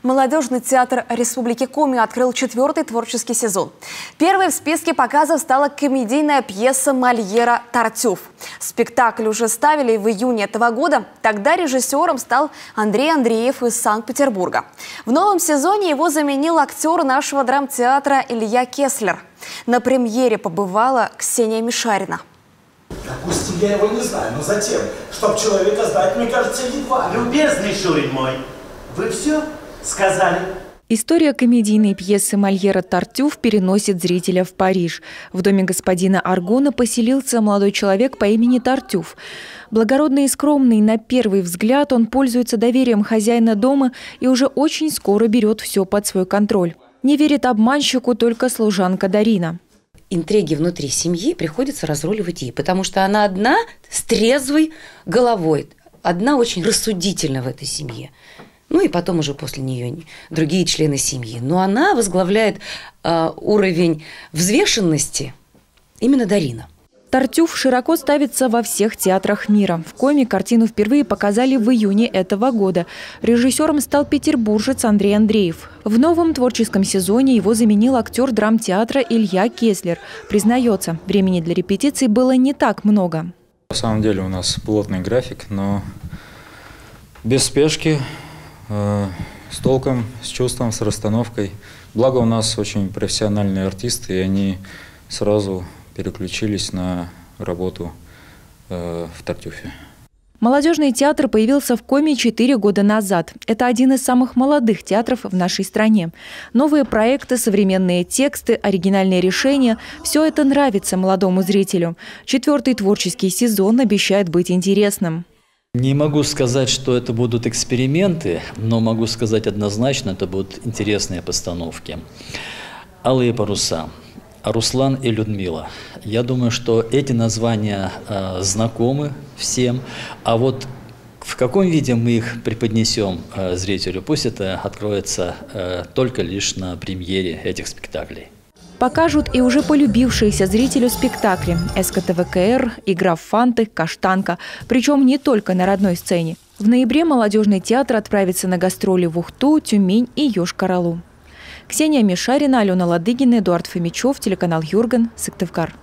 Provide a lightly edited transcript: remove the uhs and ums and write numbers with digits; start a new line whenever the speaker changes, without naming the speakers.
Молодежный театр Республики Коми открыл 4-й творческий сезон. Первой в списке показов стала комедийная пьеса Мольера «Тартюф». Спектакль уже ставили в июне этого года. Тогда режиссером стал Андрей Андреев из Санкт-Петербурга. В новом сезоне его заменил актер нашего драмтеатра Илья Кеслер. На премьере побывала Ксения Мишарина.
Допустим, я его не знаю, но затем, чтоб человека знать, мне кажется, едва.
Любезный Шурин мой, вы все сказали?
История комедийной пьесы Мольера «Тартюф» переносит зрителя в Париж. В доме господина Аргона поселился молодой человек по имени Тартюф. Благородный и скромный, на первый взгляд, он пользуется доверием хозяина дома и уже очень скоро берет все под свой контроль. Не верит обманщику только служанка Дарина.
Интриги внутри семьи приходится разруливать ей, потому что она одна с трезвой головой, одна очень рассудительна в этой семье. Ну и потом уже после нее другие члены семьи. Но она возглавляет уровень взвешенности именно Дарина.
«Тартюф» широко ставится во всех театрах мира. В Коми картину впервые показали в июне этого года. Режиссером стал петербуржец Андрей Андреев. В новом творческом сезоне его заменил актер драмтеатра Илья Кеслер. Признается, времени для репетиций было не так много.
На самом деле у нас плотный график, но без спешки, с толком, с чувством, с расстановкой. Благо у нас очень профессиональные артисты, и они сразу переключились на работу в «Тартюфе».
Молодежный театр появился в Коми 4 года назад. Это один из самых молодых театров в нашей стране. Новые проекты, современные тексты, оригинальные решения – все это нравится молодому зрителю. 4-й творческий сезон обещает быть интересным.
Не могу сказать, что это будут эксперименты, но могу сказать однозначно, это будут интересные постановки. «Алые паруса», «Руслан и Людмила». Я думаю, что эти названия знакомы всем, а вот в каком виде мы их преподнесем зрителю, пусть это откроется только лишь на премьере этих спектаклей.
Покажут и уже полюбившиеся зрителю спектакли «СКТВКР», «Игра в фанты», «Каштанка». Причем не только на родной сцене. В ноябре молодежный театр отправится на гастроли в Ухту, Тюмень и Йошкар-Олу. Ксения Мишарина, Алена Ладыгина, Эдуард Фомичев, телеканал Юрган, Сыктывкар.